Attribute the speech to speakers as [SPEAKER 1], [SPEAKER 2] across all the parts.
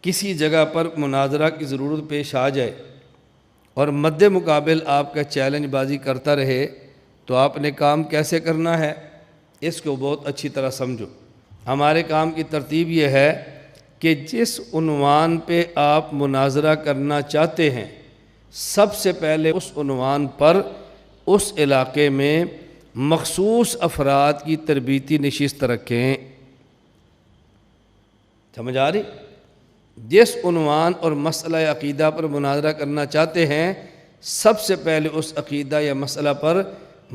[SPEAKER 1] کسی جگہ پر مناظرہ کی ضرورت پیش آ جائے اور مد مقابل آپ کا چیلنج بازی کرتا رہے تو آپ نے کام کیسے کرنا ہے، اس کو بہت اچھی طرح سمجھو۔ ہمارے کام کی ترتیب یہ ہے کہ جس عنوان پہ آپ مناظرہ کرنا چاہتے ہیں سب سے پہلے اس عنوان پر اس علاقے میں مخصوص افراد کی تربیتی نشست رکھیں۔ سمجھ آ رہی؟ جس عنوان اور مسئلہ عقیدہ پر مناظرہ کرنا چاہتے ہیں سب سے پہلے اس عقیدہ یا مسئلہ پر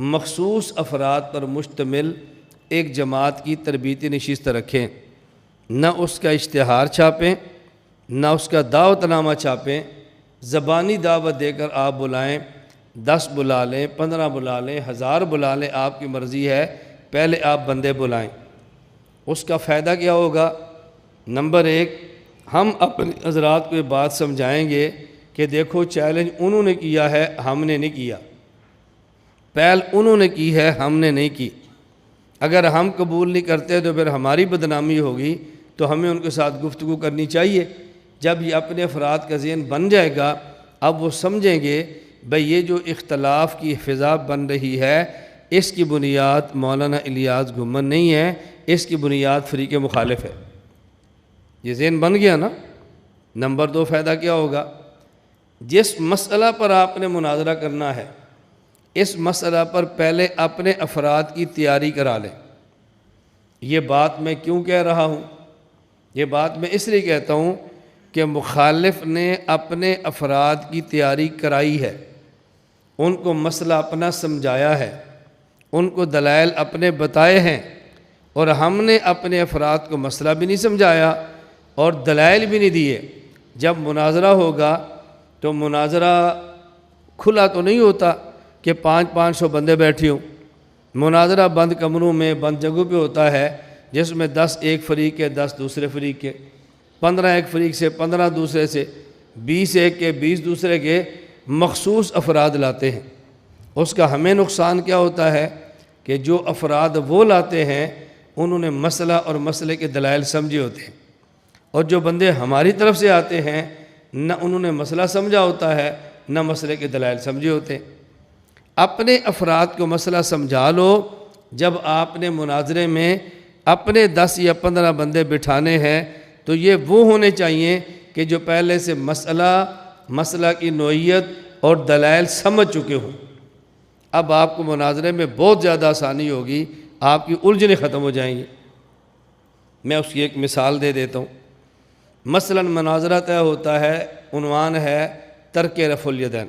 [SPEAKER 1] مخصوص افراد پر مشتمل ایک جماعت کی تربیتی نشست رکھیں۔ نہ اس کا اشتہار چھاپیں، نہ اس کا دعوت نامہ چھاپیں، زبانی دعوت دے کر آپ بلائیں، 10 بلا لیں، 15 بلا لیں، 1000 بلا لیں، آپ کی مرضی ہے، پہلے آپ بندے بلائیں۔ اس کا فائدہ کیا ہوگا؟ نمبر 1، ہم اپنے حضرات کو یہ بات سمجھائیں گے کہ دیکھو چیلنج انہوں نے کیا ہے، ہم نے نہیں کیا، پہل انہوں نے کی ہے، ہم نے نہیں کی۔ اگر ہم قبول نہیں کرتے تو پھر ہماری بدنامی ہوگی، تو ہمیں ان کے ساتھ گفتگو کرنی چاہیے۔ جب یہ اپنے افراد کا ذہن بن جائے گا اب وہ سمجھیں گے بھئی یہ جو اختلاف کی فضا بن رہی ہے اس کی بنیاد مولانا الیاس گھمن نہیں ہے، اس کی بنیاد فریق مخالف ہے۔ یہ ذہن بن گیا نا۔ نمبر 2 فائدہ کیا ہوگا؟ جس مسئلہ پر آپ نے مناظرہ کرنا ہے اس مسئلہ پر پہلے اپنے افراد کی تیاری کرا لیں۔ یہ بات میں کیوں کہہ رہا ہوں؟ یہ بات میں اس لیے کہتا ہوں کہ مخالف نے اپنے افراد کی تیاری کرائی ہے، ان کو مسئلہ اپنا سمجھایا ہے، ان کو دلائل اپنے بتائے ہیں، اور ہم نے اپنے افراد کو مسئلہ بھی نہیں سمجھایا اور دلائل بھی نہیں دیے۔ جب مناظرہ ہوگا تو مناظرہ کھلا تو نہیں ہوتا کہ 500 بندے بیٹھے ہوں۔ مناظرہ بند کمروں میں بند جگہوں پہ ہوتا ہے جس میں 10 ایک فریق کے، 10 دوسرے فریق کے، 15 ایک فریق سے، 15 دوسرے سے، 20 ایک کے، 20 دوسرے کے، مخصوص افراد لاتے ہیں۔ اس کا ہمیں نقصان کیا ہوتا ہے کہ جو افراد وہ لاتے ہیں انہوں نے مسئلہ اور مسئلے کے دلائل سمجھے ہوتے ہیں، اور جو بندے ہماری طرف سے آتے ہیں نہ انہوں نے مسئلہ سمجھا ہوتا ہے نہ مسئلے کے دلائل سمجھے ہوتے ہیں۔ اپنے افراد کو مسئلہ سمجھا لو۔ جب آپ نے مناظرے میں اپنے 10 یا 15 بندے بٹھانے ہیں تو یہ وہ ہونے چاہیے کہ جو پہلے سے مسئلہ کی نوعیت اور دلائل سمجھ چکے ہوں۔ اب آپ کو مناظرے میں بہت زیادہ آسانی ہوگی، آپ کی الجھنیں ختم ہو جائیں گی۔ میں اس کی ایک مثال دے دیتا ہوں۔ مثلا مناظرہ طے ہوتا ہے، عنوان ہے ترک رفع الیدین۔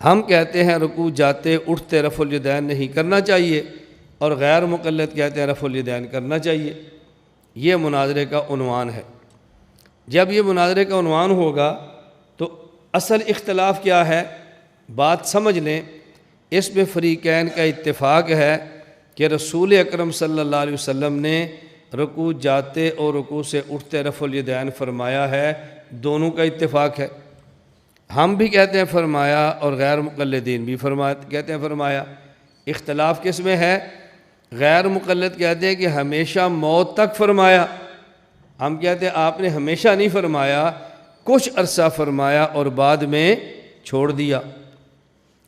[SPEAKER 1] ہم کہتے ہیں رکوع جاتے اٹھتے رفع الیدین نہیں کرنا چاہیے، اور غیر مقلد کہتے ہیں رفع الیدین کرنا چاہیے۔ یہ مناظرے کا عنوان ہے۔ جب یہ مناظرے کا عنوان ہوگا تو اصل اختلاف کیا ہے بات سمجھ لیں۔ اس میں فریقین کا اتفاق ہے کہ رسول اکرم صلی اللہ علیہ وسلم نے رکوع جاتے اور رکوع سے اٹھتے رفع الیدین فرمایا ہے، دونوں کا اتفاق ہے۔ ہم بھی کہتے ہیں فرمایا اور غیر مقلدین بھی کہتے ہیں فرمایا۔ اختلاف کس میں ہے؟ غیر مقلد کہتے ہیں کہ ہمیشہ موت تک فرمایا، ہم کہتے ہیں آپ نے ہمیشہ نہیں فرمایا، کچھ عرصہ فرمایا اور بعد میں چھوڑ دیا۔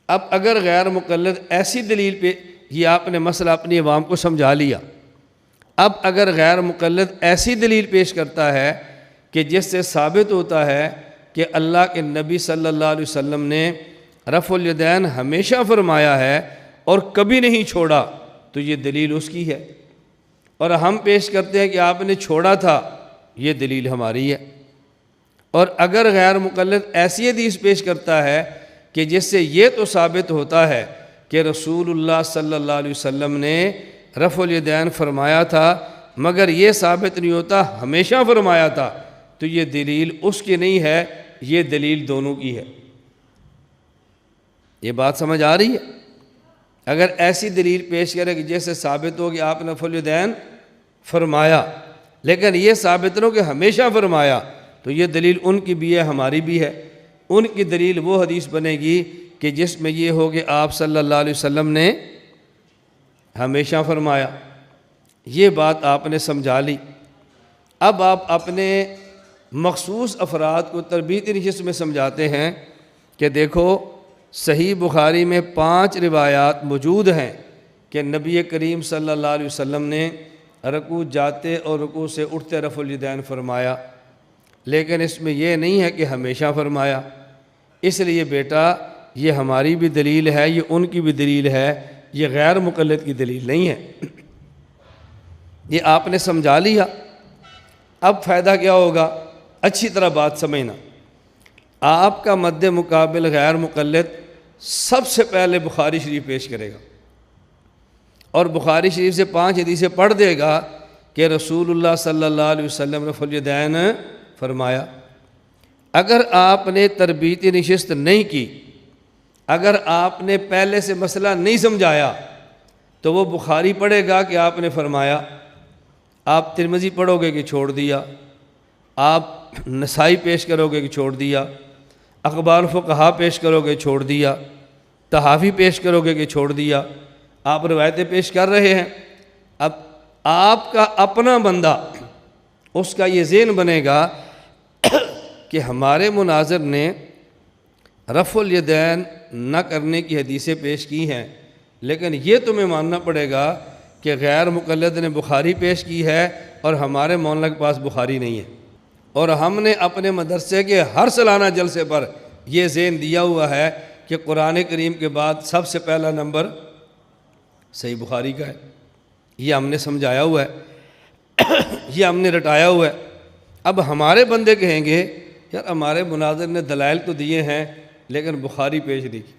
[SPEAKER 1] اب اگر غیر مقلد ایسی دلیل پہ یہ آپ نے مسئلہ اپنی عوام کو سمجھا لیا، اب اگر غیر مقلد ایسی دلیل پیش کرتا ہے کہ جس سے ثابت ہوتا ہے کہ اللہ کے نبی صلی اللہ علیہ وسلم نے رفع الیدین ہمیشہ فرمایا ہے اور کبھی نہیں چھوڑا، تو یہ دلیل اس کی ہے، اور ہم پیش کرتے ہیں کہ آپ نے چھوڑا تھا، یہ دلیل ہماری ہے۔ اور اگر غیر مقلد ایسی حدیث پیش کرتا ہے کہ جس سے یہ تو ثابت ہوتا ہے کہ رسول اللہ صلی اللہ علیہ وسلم نے رفع الیدین فرمایا تھا مگر یہ ثابت نہیں ہوتا ہمیشہ فرمایا تھا، تو یہ دلیل اس کی نہیں ہے، یہ دلیل دونوں کی ہے۔ یہ بات سمجھ آ رہی ہے؟ اگر ایسی دلیل پیش کرے کہ جیسے ثابت ہو کہ آپ نے رفع الیدین فرمایا لیکن یہ ثابت نہ ہو کہ ہمیشہ فرمایا، تو یہ دلیل ان کی بھی ہے، ہماری بھی ہے۔ ان کی دلیل وہ حدیث بنے گی کہ جس میں یہ ہو کہ آپ صلی اللہ علیہ وسلم نے ہمیشہ فرمایا۔ یہ بات آپ نے سمجھا لی۔ اب آپ اپنے مخصوص افراد کو تربیتی نشست میں سمجھاتے ہیں کہ دیکھو صحیح بخاری میں 5 روایات موجود ہیں کہ نبی کریم صلی اللہ علیہ وسلم نے رکوع جاتے اور رکوع سے اٹھتے رفع الیدین فرمایا، لیکن اس میں یہ نہیں ہے کہ ہمیشہ فرمایا۔ اس لیے بیٹا یہ ہماری بھی دلیل ہے، یہ ان کی بھی دلیل ہے، یہ غیر مقلد کی دلیل نہیں ہے۔ یہ آپ نے سمجھا لیا۔ اب فائدہ کیا ہوگا؟ اچھی طرح بات سمجھنا، آپ کا مد مقابل غیر مقلد سب سے پہلے بخاری شریف پیش کرے گا اور بخاری شریف سے 5 حدیثیں پڑھ دے گا کہ رسول اللہ صلی اللہ علیہ وسلم رفع الیدین فرمایا۔ اگر آپ نے تربیتی نشست نہیں کی، اگر آپ نے پہلے سے مسئلہ نہیں سمجھایا تو وہ بخاری پڑھے گا کہ آپ نے فرمایا، آپ ترمذی پڑھو گے کہ چھوڑ دیا، آپ نسائی پیش کرو گے کہ چھوڑ دیا، اخبار الفقہاء پیش کرو گے چھوڑ دیا، طحاوی پیش کرو گے کہ چھوڑ دیا، آپ روایتیں پیش کر رہے ہیں۔ اب آپ کا اپنا بندہ اس کا یہ ذہن بنے گا کہ ہمارے مناظر نے رفع الیدین نہ کرنے کی حدیثیں پیش کی ہیں، لیکن یہ تمہیں ماننا پڑے گا کہ غیر مقلد نے بخاری پیش کی ہے اور ہمارے مولانا کے پاس بخاری نہیں ہے، اور ہم نے اپنے مدرسے کے ہر سالانہ جلسے پر یہ ذہن دیا ہوا ہے کہ قرآن کریم کے بعد سب سے پہلا نمبر صحیح بخاری کا ہے۔ یہ ہم نے سمجھایا ہوا ہے، یہ ہم نے رٹایا ہوا ہے۔ اب ہمارے بندے کہیں گے یار ہمارے مناظر نے دلائل تو دیے ہیں لیکن بخاری پیش نہیں کی،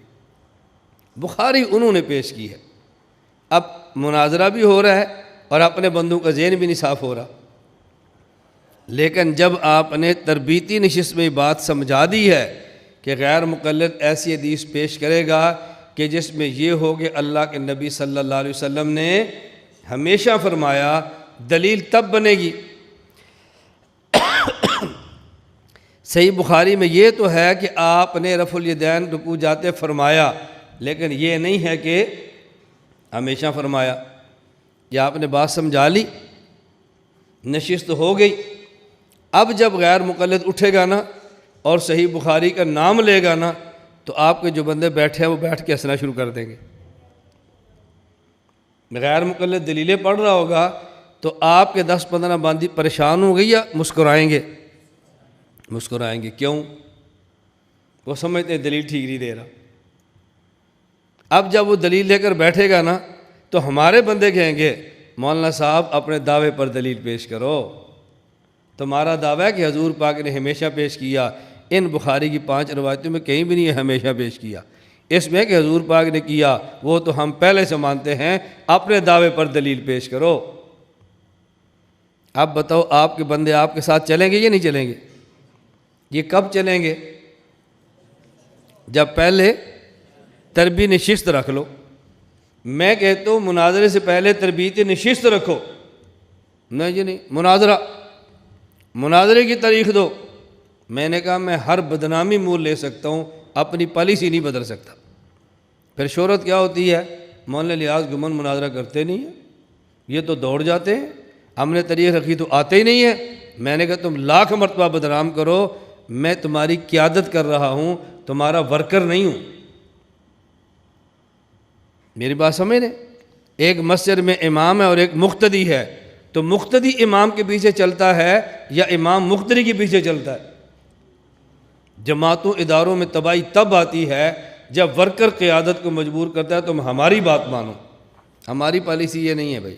[SPEAKER 1] بخاری انہوں نے پیش کی ہے۔ اب مناظرہ بھی ہو رہا ہے اور اپنے بندوں کا ذہن بھی نہیں صاف ہو رہا، لیکن جب آپ نے تربیتی نشست میں بات سمجھا دی ہے کہ غیر مقلد ایسی حدیث پیش کرے گا کہ جس میں یہ ہو کہ اللہ کے نبی صلی اللہ علیہ وسلم نے ہمیشہ فرمایا، دلیل تب بنے گی۔ صحیح بخاری میں یہ تو ہے کہ آپ نے رفع الیدین رکوع جاتے فرمایا، لیکن یہ نہیں ہے کہ ہمیشہ فرمایا۔ یہ آپ نے بات سمجھا لی، نشست ہو گئی۔ اب جب غیر مقلد اٹھے گا نا اور صحیح بخاری کا نام لے گا نا تو آپ کے جو بندے بیٹھے ہیں وہ بیٹھ کے ہنسنا شروع کر دیں گے۔ غیر مقلد دلیلیں پڑھ رہا ہوگا تو آپ کے 10-15 باندھی پریشان ہو گئی یا مسکرائیں گے؟ مسکرائیں گے۔ کیوں؟ وہ سمجھتے ہیں دلیل ٹھیک نہیں دے رہا۔ اب جب وہ دلیل لے کر بیٹھے گا نا تو ہمارے بندے کہیں گے مولانا صاحب اپنے دعوے پر دلیل پیش کرو، تمہارا دعویٰ ہے کہ حضور پاک نے ہمیشہ پیش کیا، ان بخاری کی 5 روایتوں میں کہیں بھی نہیں ہے ہمیشہ پیش کیا، اس میں کہ حضور پاک نے کیا وہ تو ہم پہلے سے مانتے ہیں، اپنے دعوے پر دلیل پیش کرو۔ اب بتاؤ آپ کے بندے آپ کے ساتھ چلیں گے یا نہیں چلیں گے؟ یہ کب چلیں گے؟ جب پہلے تربیتی نشست رکھ لو۔ میں کہتا ہوں مناظرے سے پہلے تربیتی نشست رکھو۔ نہیں جی نہیں، مناظرے کی تاریخ دو۔ میں نے کہا میں ہر بدنامی مول لے سکتا ہوں، اپنی پالیسی نہیں بدل سکتا۔ پھر شہرت کیا ہوتی ہے؟ مولانا لیاز گمن مناظرہ کرتے نہیں ہیں، یہ تو دوڑ جاتے ہیں، ہم نے تاریخ رکھی تو آتے ہی نہیں ہیں۔ میں نے کہا تم لاکھ مرتبہ بدنام کرو، میں تمہاری قیادت کر رہا ہوں، تمہارا ورکر نہیں ہوں۔ میری بات سمجھ رہے؟ ایک مسجد میں امام ہے اور ایک مقتدی ہے، تو مقتدی امام کے پیچھے چلتا ہے یا امام مقتدی کے پیچھے چلتا ہے؟ جماعتوں اداروں میں تباہی تب آتی ہے جب ورکر قیادت کو مجبور کرتا ہے تم ہماری بات مانو۔ ہماری پالیسی یہ نہیں ہے بھائی۔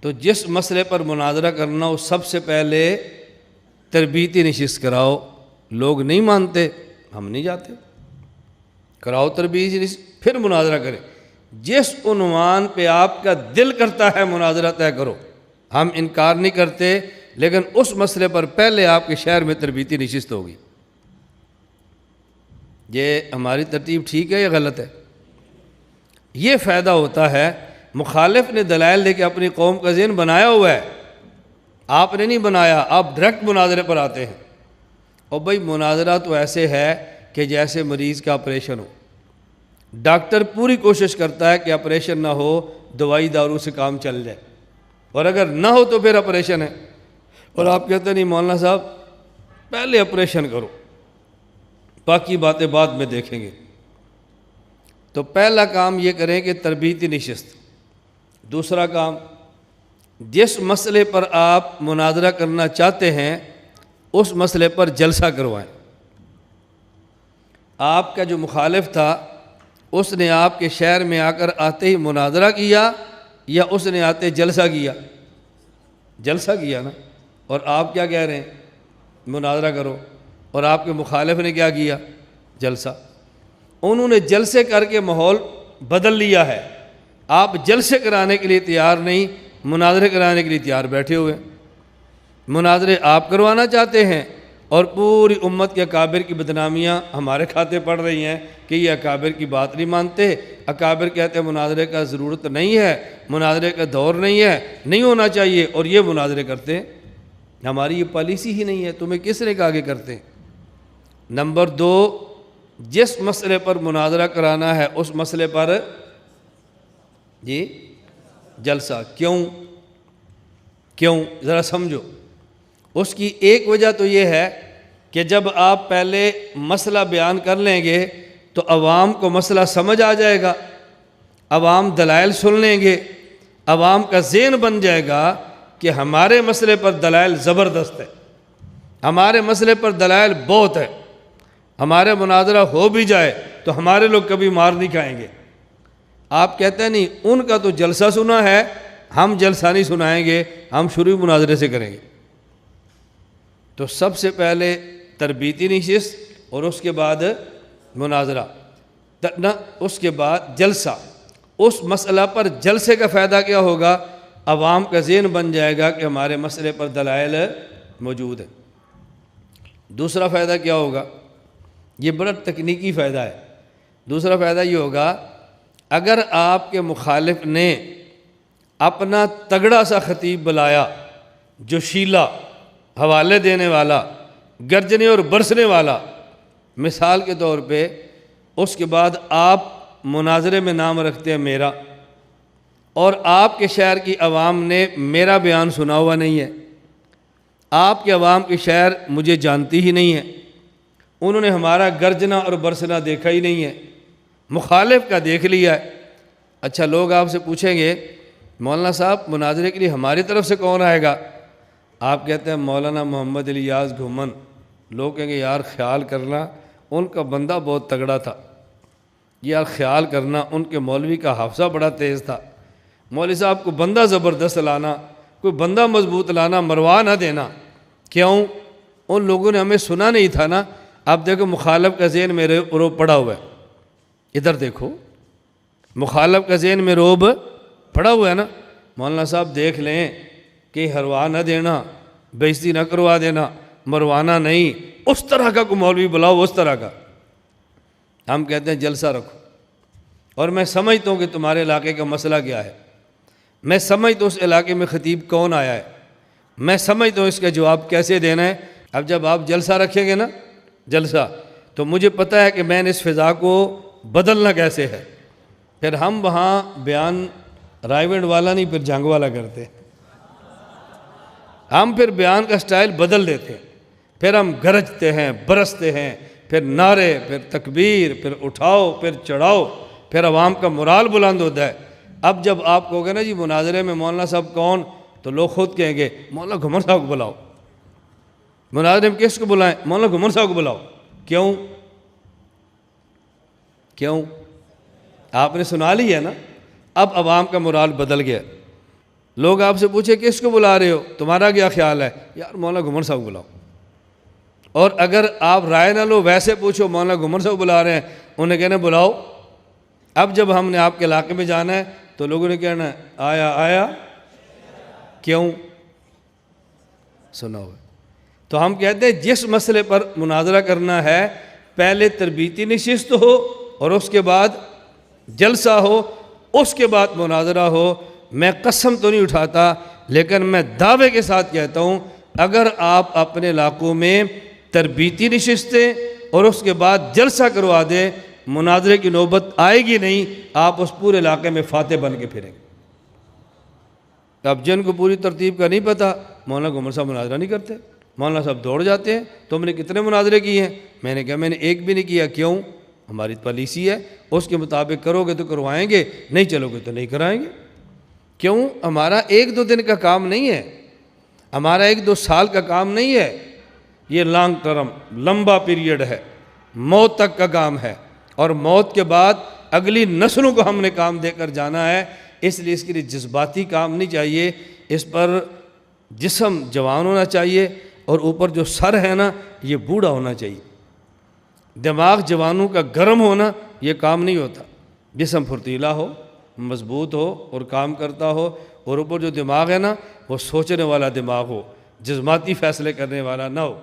[SPEAKER 1] تو جس مسئلے پر مناظرہ کرنا ہو سب سے پہلے تربیتی نشست کراؤ۔ لوگ نہیں مانتے، ہم نہیں جاتے، کراؤ تربیتی نشست، پھر مناظرہ کریں۔ جس عنوان پہ آپ کا دل کرتا ہے مناظرہ طے کرو، ہم انکار نہیں کرتے، لیکن اس مسئلے پر پہلے آپ کے شہر میں تربیتی نشست ہوگی۔ یہ ہماری ترتیب ٹھیک ہے یا غلط ہے؟ یہ فائدہ ہوتا ہے، مخالف نے دلائل لے کے اپنی قوم کا ذہن بنایا ہوا ہے، آپ نے نہیں بنایا، آپ ڈائریکٹ مناظرے پر آتے ہیں۔ اور بھائی مناظرہ تو ایسے ہے کہ جیسے مریض کا آپریشن ہو، ڈاکٹر پوری کوشش کرتا ہے کہ آپریشن نہ ہو، دوائی دارو سے کام چل جائے، اور اگر نہ ہو تو پھر آپریشن ہے۔ اور آپ کہتے ہیں نہیں مولانا صاحب پہلے آپریشن کرو، باقی باتیں بعد میں دیکھیں گے۔ تو پہلا کام یہ کریں کہ تربیتی نشست۔ دوسرا کام، جس مسئلے پر آپ مناظرہ کرنا چاہتے ہیں اس مسئلے پر جلسہ کروائیں۔ آپ کا جو مخالف تھا اس نے آپ کے شہر میں آ کر آتے ہی مناظرہ کیا یا اس نے آتے جلسہ کیا؟ جلسہ کیا نا۔ اور آپ کیا کہہ رہے ہیں؟ مناظرہ کرو۔ اور آپ کے مخالف نے کیا کیا؟ جلسہ۔ انہوں نے جلسے کر کے ماحول بدل لیا ہے۔ آپ جلسے کرانے کے لیے تیار نہیں، مناظرے کرانے کے لیے تیار بیٹھے ہوئے۔ مناظرے آپ کروانا چاہتے ہیں اور پوری امت کے اکابر کی بدنامیاں ہمارے کھاتے پڑ رہی ہیں کہ یہ اکابر کی بات نہیں مانتے، اکابر کہتے ہیں مناظرے کا ضرورت نہیں ہے، مناظرے کا دور نہیں ہے، نہیں ہونا چاہیے، اور یہ مناظرے کرتے ہیں۔ ہماری یہ پالیسی ہی نہیں ہے، تمہیں کس نے کہا کہ کرتے ہیں؟ نمبر 2، جس مسئلے پر مناظرہ کرانا ہے اس مسئلے پر جلسہ۔ کیوں ذرا سمجھو۔ اس کی ایک وجہ تو یہ ہے کہ جب آپ پہلے مسئلہ بیان کر لیں گے تو عوام کو مسئلہ سمجھ آ جائے گا، عوام دلائل سن لیں گے، عوام کا ذہن بن جائے گا کہ ہمارے مسئلے پر دلائل زبردست ہے، ہمارے مسئلے پر دلائل بہت ہے، ہمارے مناظرہ ہو بھی جائے تو ہمارے لوگ کبھی مار نہیں کھائیں گے۔ آپ کہتے ہیں نہیں ان کا تو جلسہ سنا ہے، ہم جلسہ نہیں سنائیں گے، ہم شروع مناظرے سے کریں گے۔ تو سب سے پہلے تربیتی نشست اور اس کے بعد مناظرہ، اس کے بعد جلسہ۔ اس مسئلہ پر جلسے کا فائدہ کیا ہوگا؟ عوام کا ذہن بن جائے گا کہ ہمارے مسئلے پر دلائل موجود ہیں۔ دوسرا فائدہ کیا ہوگا؟ یہ بڑا تکنیکی فائدہ ہے۔ دوسرا فائدہ یہ ہوگا، اگر آپ کے مخالف نے اپنا تگڑا سا خطیب بلایا، جو شیلا، حوالے دینے والا، گرجنے اور برسنے والا، مثال کے طور پہ اس کے بعد آپ مناظرے میں نام رکھتے ہیں میرا، اور آپ کے شہر کی عوام نے میرا بیان سنا ہوا نہیں ہے، آپ کے عوام کے شہر مجھے جانتی ہی نہیں ہے، انہوں نے ہمارا گرجنا اور برسنا دیکھا ہی نہیں ہے، مخالف کا دیکھ لیا ہے۔ اچھا، لوگ آپ سے پوچھیں گے مولانا صاحب مناظرے کے لیے ہماری طرف سے کون آئے گا؟ آپ کہتے ہیں مولانا محمد الیاس گھومن۔ لوگ کہیں گے یار خیال کرنا ان کا بندہ بہت تگڑا تھا، یار خیال کرنا ان کے مولوی کا حافظہ بڑا تیز تھا، مولوی صاحب کو بندہ زبردست لانا، کوئی بندہ مضبوط لانا، مروا نہ دینا۔ کیوں؟ ان لوگوں نے ہمیں سنا نہیں تھا نا۔ اب دیکھو مخالف کا ذہن میں روب پڑا ہوا ہے، ادھر دیکھو مخالف کا ذہن میں روب پڑا ہوا ہے نا۔ مولانا صاحب دیکھ لیں کہ ہروا نہ دینا، بےعزتی نہ کروا دینا، مروانا نہیں، اس طرح کا کوئی مولوی بلاؤ، اس طرح کا۔ ہم کہتے ہیں جلسہ رکھو، اور میں سمجھتا ہوں کہ تمہارے علاقے کا مسئلہ کیا ہے، میں سمجھتا ہوں اس علاقے میں خطیب کون آیا ہے، میں سمجھتا ہوں اس کا جواب کیسے دینا ہے۔ اب جب آپ جلسہ رکھیں گے نا، جلسہ، تو مجھے پتہ ہے کہ میں نے اس فضا کو بدلنا کیسے ہے۔ پھر ہم وہاں بیان رائیونڈ والا نہیں، پھر جنگ والا کرتے، ہم پھر بیان کا سٹائل بدل دیتے ہیں، پھر ہم گرجتے ہیں، برستے ہیں، پھر نعرے، پھر تکبیر، پھر اٹھاؤ، پھر چڑھاؤ، پھر عوام کا مرال بلند ہوتا ہے۔ اب جب آپ کہو گے نا جی مناظرے میں مولانا صاحب کون، تو لوگ خود کہیں گے مولانا گھمر صاحب کو بلاؤ۔ مناظرے میں کس کو بلائیں؟ مولانا گھمر صاحب کو بلاؤ۔ کیوں؟ آپ نے سنا لی ہے نا۔ اب عوام کا مرال بدل گیا، لوگ آپ سے پوچھے کس کو بلا رہے ہو، تمہارا کیا خیال ہے؟ یار مولانا گھمر صاحب کو بلاؤ۔ اور اگر آپ رائے نہ لو، ویسے پوچھو مولانا گھمر صاحب بلا رہے ہیں، انہیں کہنا بلاؤ۔ اب جب ہم نے آپ کے علاقے میں جانا ہے تو لوگوں نے کہنا ہے آیا۔ کیوں؟ سنا ہوا۔ تو ہم کہتے ہیں جس مسئلے پر مناظرہ کرنا ہے پہلے تربیتی نشست ہو اور اس کے بعد جلسہ ہو، اس کے بعد مناظرہ ہو۔ میں قسم تو نہیں اٹھاتا لیکن میں دعوے کے ساتھ کہتا ہوں اگر آپ اپنے علاقوں میں تربیتی نشستیں اور اس کے بعد جلسہ کروا دیں، مناظرے کی نوبت آئے گی نہیں، آپ اس پورے علاقے میں فاتح بن کے پھریں گے۔ اب جن کو پوری ترتیب کا نہیں پتہ، مولانا عمر صاحب مناظرہ نہیں کرتے، مولانا صاحب دوڑ جاتے ہیں، تم نے کتنے مناظرے کیے ہیں؟ میں نے کہا میں نے ایک بھی نہیں کیا۔ کیوں؟ ہماری پالیسی ہے، اس کے مطابق کرو گے تو کروائیں گے، نہیں چلو گے تو نہیں کرائیں گے۔ کیوں؟ ہمارا ایک دو دن کا کام نہیں ہے، ہمارا ایک دو سال کا کام نہیں ہے، یہ لانگ ٹرم، لمبا پیریڈ ہے، موت تک کا کام ہے، اور موت کے بعد اگلی نسلوں کو ہم نے کام دے کر جانا ہے۔ اس لیے اس کے لیے جذباتی کام نہیں چاہیے، اس پر جسم جوان ہونا چاہیے، اور اوپر جو سر ہے نا یہ بوڑھا ہونا چاہیے۔ دماغ جوانوں کا گرم ہونا یہ کام نہیں ہوتا، جسم پھرتیلا ہو، مضبوط ہو اور کام کرتا ہو، اور اوپر جو دماغ ہے نا وہ سوچنے والا دماغ ہو، جذباتی فیصلے کرنے والا نہ ہو۔